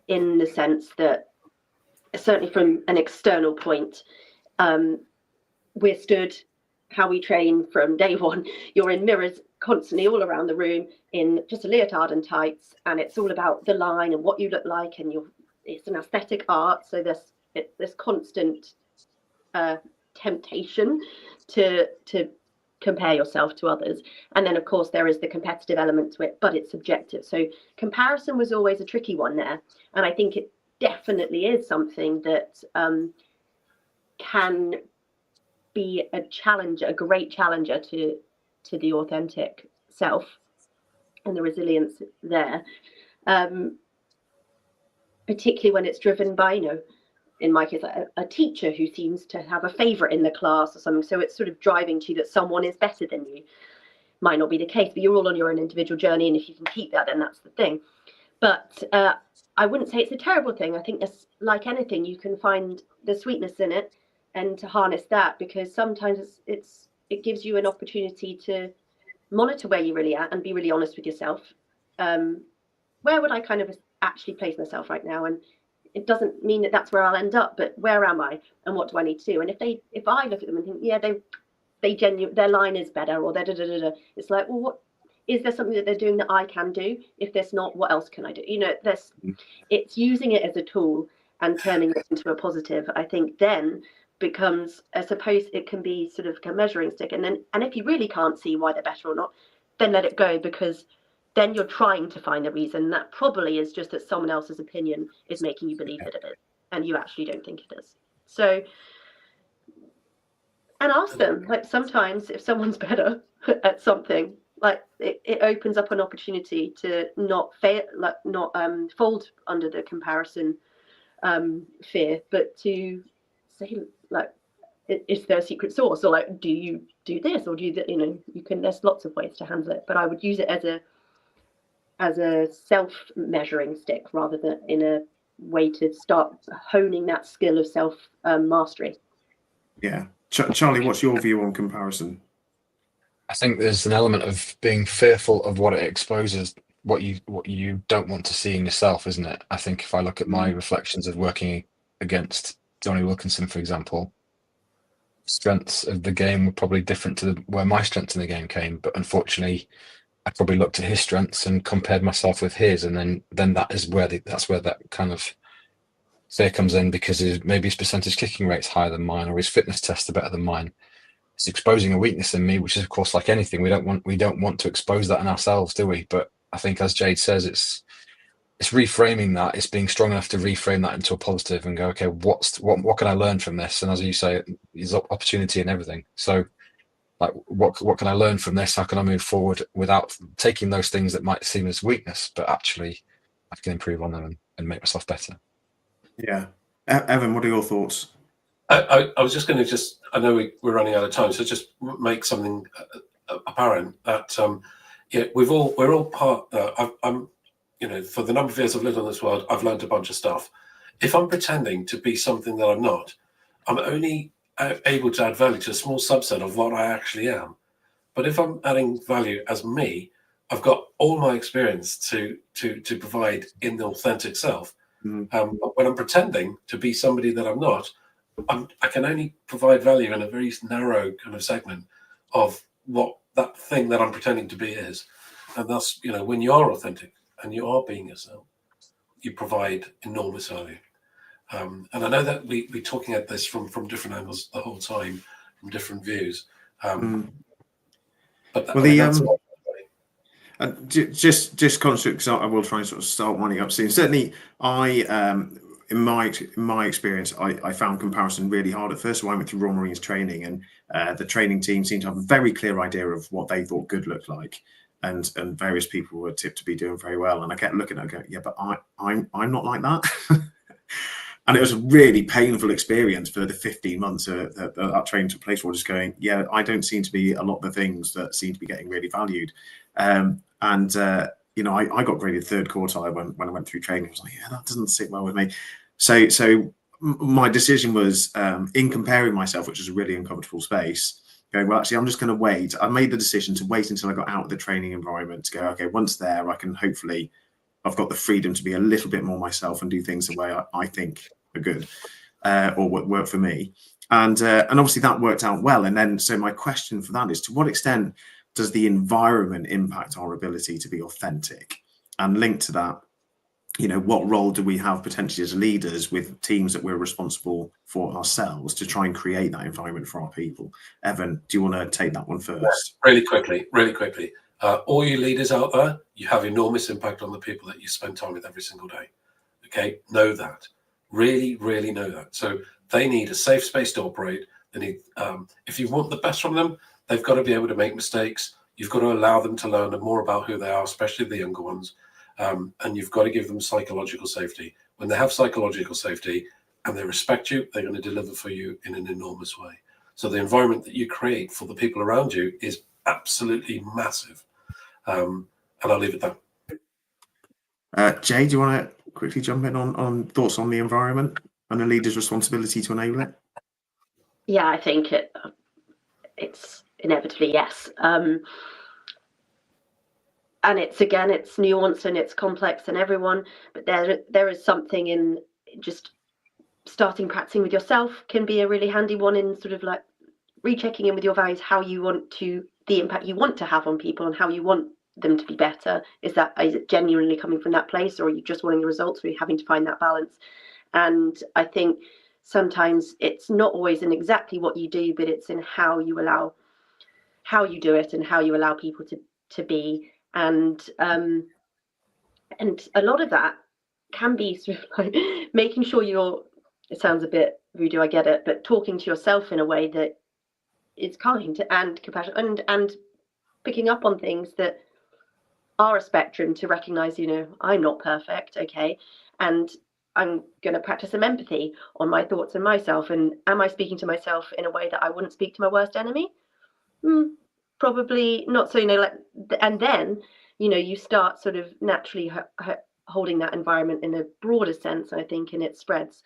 in the sense that certainly from an external point, we're stood how we train from day one. You're in mirrors constantly all around the room in just a leotard and tights, and it's all about the line and what you look like, and it's an aesthetic art, so there's constant temptation to compare yourself to others. And then of course there is the competitive element to it, but it's subjective. So comparison was always a tricky one there, and I think it definitely is something that can be a great challenger to the authentic self and the resilience there, particularly when it's driven by, in my case, a teacher who seems to have a favorite in the class or something. So it's sort of driving to that someone is better than you. Might not be the case, but you're all on your own individual journey, and if you can keep that, then that's the thing. But I wouldn't say it's a terrible thing. I think it's like anything, you can find the sweetness in it and to harness that, because sometimes it gives you an opportunity to monitor where you really are and be really honest with yourself. Where would I kind of actually place myself right now? And it doesn't mean that that's where I'll end up, but where am I and what do I need to do? And if I look at them and think, yeah, their line is better, or it's like, well, what is there something that they're doing that I can do? If there's not, what else can I do? It's using it as a tool and turning it into a positive, I think, then becomes, I suppose it can be sort of a measuring stick. And if you really can't see why they're better or not, then let it go, because then you're trying to find a reason that probably is just that someone else's opinion is making you believe that it is, and you actually don't think it is. So, and ask them, like, sometimes if someone's better at something, like it opens up an opportunity to not fail, like not fold under the comparison fear, but to say, like, is there a secret sauce, or like, do you do this, or do you that? You can. There's lots of ways to handle it, but I would use it as a self-measuring stick rather than in a way to start honing that skill of self mastery. Yeah, Charlie, what's your view on comparison? I think there's an element of being fearful of what it exposes, what you don't want to see in yourself, isn't it? I think if I look at my reflections of working against Johnny Wilkinson, for example, strengths of the game were probably different to where my strengths in the game came, but unfortunately I probably looked at his strengths and compared myself with his, and then that's where that kind of fear comes in, because maybe his percentage kicking rate's higher than mine, or his fitness tests are better than mine. It's exposing a weakness in me, which is, of course, like anything, we don't want to expose that in ourselves, do we? But I think, as Jade says, it's reframing that. It's being strong enough to reframe that into a positive and go, okay, what can I learn from this? And as you say, there's opportunity in everything. So, like, what can I learn from this? How can I move forward without taking those things that might seem as weakness, but actually I can improve on them and make myself better? Yeah, Evan, what are your thoughts? I was just going to I know we're running out of time, so just make something apparent that we're all part. I'm for the number of years I've lived on this world, I've learned a bunch of stuff. If I'm pretending to be something that I'm not, I'm only able to add value to a small subset of what I actually am. But if I'm adding value as me, I've got all my experience to provide in the authentic self. But when I'm pretending to be somebody that I'm not, I can only provide value in a very narrow kind of segment of what that thing that I'm pretending to be is. And thus, when you are authentic and you are being yourself, you provide enormous value. And I know that we're talking at this from different angles the whole time, from different views. But just conscious, because I will try and sort of start winding up soon. Certainly, in my experience, I found comparison really hard at first. So I went through Royal Marines training, and the training team seemed to have a very clear idea of what they thought good looked like, and various people were tipped to be doing very well. And I kept looking at it and going, yeah, but I'm not like that. And it was a really painful experience for the 15 months that training took place, where just going, yeah, I don't seem to be a lot of the things that seem to be getting really valued. I got graded third quartile when I went through training. I was like, yeah, that doesn't sit well with me. So my decision was, in comparing myself, which was a really uncomfortable space, going, well, actually, I'm just going to wait. I made the decision to wait until I got out of the training environment to go, okay, once there, I can hopefully, I've got the freedom to be a little bit more myself and do things the way I think are good, or work for me. And obviously that worked out well. And then, so my question for that is, to what extent does the environment impact our ability to be authentic? And linked to that, what role do we have potentially as leaders with teams that we're responsible for ourselves to try and create that environment for our people? Evan, do you want to take that one first? Really quickly. All you leaders out there, you have enormous impact on the people that you spend time with every single day. Okay, know that. Really, really know that. So they need a safe space to operate. They need, if you want the best from them, they've got to be able to make mistakes. You've got to allow them to learn more about who they are, especially the younger ones. And you've got to give them psychological safety. When they have psychological safety and they respect you, they're going to deliver for you in an enormous way. So the environment that you create for the people around you is absolutely massive. And I'll leave it there. Jay, do you want to quickly jump in on thoughts on the environment and a leader's responsibility to enable it? Yeah, I think it's inevitably yes. And it's nuanced and it's complex, and everyone, but there is something in just starting practicing with yourself can be a really handy one, in sort of like rechecking in with your values, the impact you want to have on people and how you want them to be better. Is it genuinely coming from that place, or are you just wanting the results? Or are you having to find that balance? And I think sometimes it's not always in exactly what you do, but it's in how you do it and how you allow people to be. And a lot of that can be sort of like making sure it sounds a bit voodoo, I get it, but talking to yourself in a way that is kind and compassionate, and picking up on things that are a spectrum, to recognize, I'm not perfect, okay, and I'm going to practice some empathy on my thoughts and myself. And am I speaking to myself in a way that I wouldn't speak to my worst enemy? Probably not. So, and then, you start sort of naturally holding that environment in a broader sense, I think, and it spreads.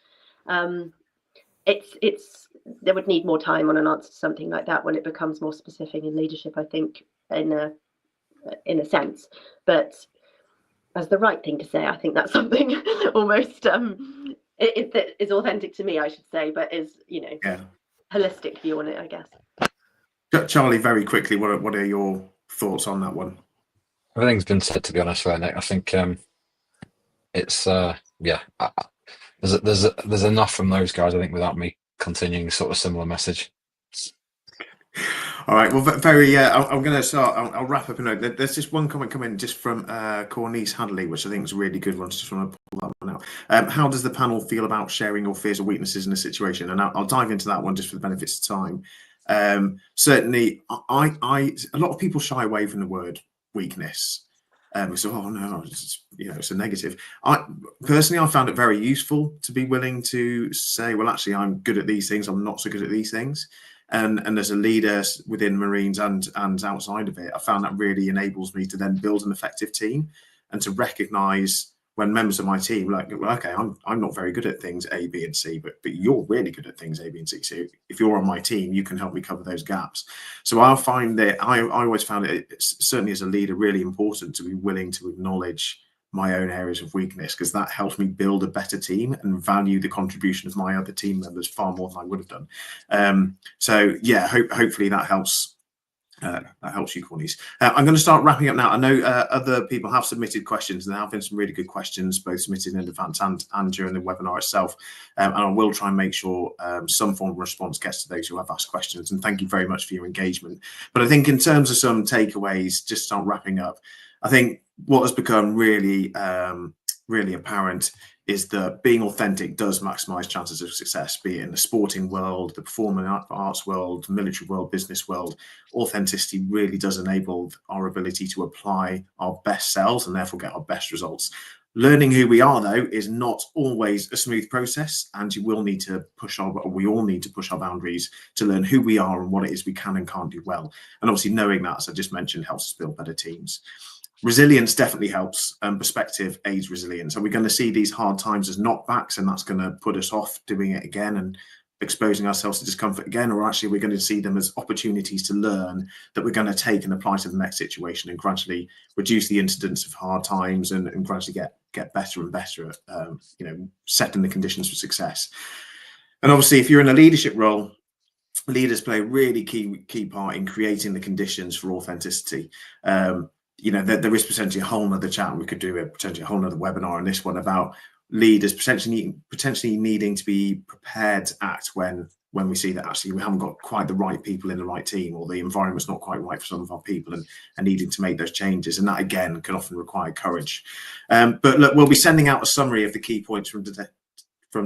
There would need more time on an answer to something like that when it becomes more specific in leadership, I think, in a sense. But as the right thing to say, I think that's something almost it is authentic to me, I should say, but is holistic view on it, I guess. Charlie, very quickly, what are your thoughts on that one? Everything's been said, to be honest, right, Nick. I think it's there's enough from those guys, I think, without me continuing sort of similar message. All right. Well, I'm going to start. I'll wrap up in a note. There's just one comment coming just from Cornice Hadley, which I think is a really good one. Just want to pull that one out. How does the panel feel about sharing your fears or weaknesses in a situation? And I'll dive into that one just for the benefits of time. Certainly, a lot of people shy away from the word weakness. So, oh no, it's a negative. I found it very useful to be willing to say, well, actually, I'm good at these things. I'm not so good at these things. And as a leader within Marines and outside of it, I found that really enables me to then build an effective team and to recognise when members of my team like, well, okay, I'm not very good at things A, B, and C, but you're really good at things A, B, and C. So if you're on my team, you can help me cover those gaps. So I'll find that I always found it, certainly as a leader, really important to be willing to acknowledge my own areas of weakness, because that helps me build a better team and value the contribution of my other team members far more than I would have done. So yeah, hopefully that helps. That helps you, Cornice. I'm going to start wrapping up now. I know other people have submitted questions, and there have been some really good questions, both submitted in advance and during the webinar itself. And I will try and make sure some form of response gets to those who have asked questions. And thank you very much for your engagement. But I think in terms of some takeaways, just start wrapping up. I think what has become really apparent is that being authentic does maximize chances of success, be it in the sporting world, the performing arts world, military world, business world. Authenticity really does enable our ability to apply our best selves and therefore get our best results. Learning who we are, though, is not always a smooth process, and we all need to push our boundaries to learn who we are and what it is we can and can't do well. And obviously knowing that, as I just mentioned, helps us build better teams. Resilience definitely helps, and perspective aids resilience. Are we going to see these hard times as knockbacks, and that's going to put us off doing it again and exposing ourselves to discomfort again? Or actually we're going to see them as opportunities to learn that we're going to take and apply to the next situation and gradually reduce the incidence of hard times and gradually get better and better at setting the conditions for success. And obviously, if you're in a leadership role, leaders play a really key part in creating the conditions for authenticity. There is potentially a whole nother chat, and we could do potentially a whole nother webinar on this one about leaders potentially needing to be prepared to act when we see that actually we haven't got quite the right people in the right team, or the environment's not quite right for some of our people, and needing to make those changes. And that again can often require courage. But look, we'll be sending out a summary of the key points from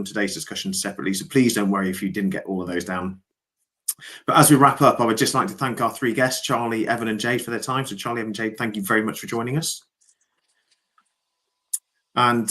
today's discussion separately, so please don't worry if you didn't get all of those down. But as we wrap up, I would just like to thank our three guests, Charlie, Evan and Jade, for their time. So Charlie, Evan, Jade, thank you very much for joining us. And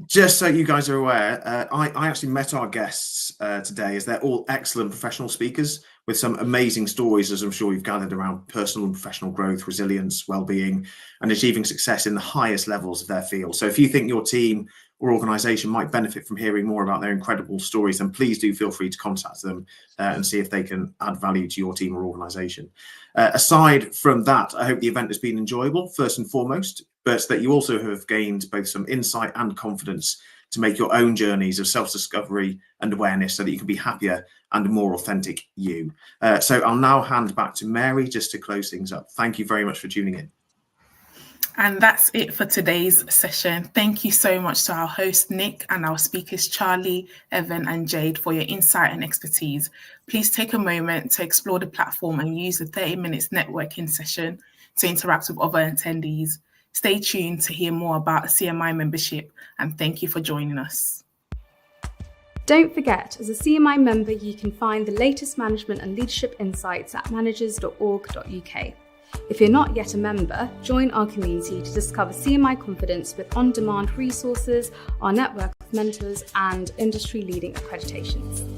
just so you guys are aware, I actually met our guests today, as they're all excellent professional speakers with some amazing stories, as I'm sure you've gathered, around personal and professional growth, resilience, well-being, and achieving success in the highest levels of their field. So if you think your team or organisation might benefit from hearing more about their incredible stories, then please do feel free to contact them and see if they can add value to your team or organisation. Aside from that, I hope the event has been enjoyable, first and foremost, but that you also have gained both some insight and confidence to make your own journeys of self-discovery and awareness, so that you can be happier and a more authentic you. So I'll now hand back to Mary just to close things up. Thank you very much for tuning in. And that's it for today's session. Thank you so much to our host, Nick, and our speakers, Charlie, Evan, and Jade, for your insight and expertise. Please take a moment to explore the platform and use the 30 minutes networking session to interact with other attendees. Stay tuned to hear more about CMI membership, and thank you for joining us. Don't forget, as a CMI member, you can find the latest management and leadership insights at managers.org.uk. If you're not yet a member, join our community to discover CMI Confidence with on-demand resources, our network of mentors, and industry-leading accreditations.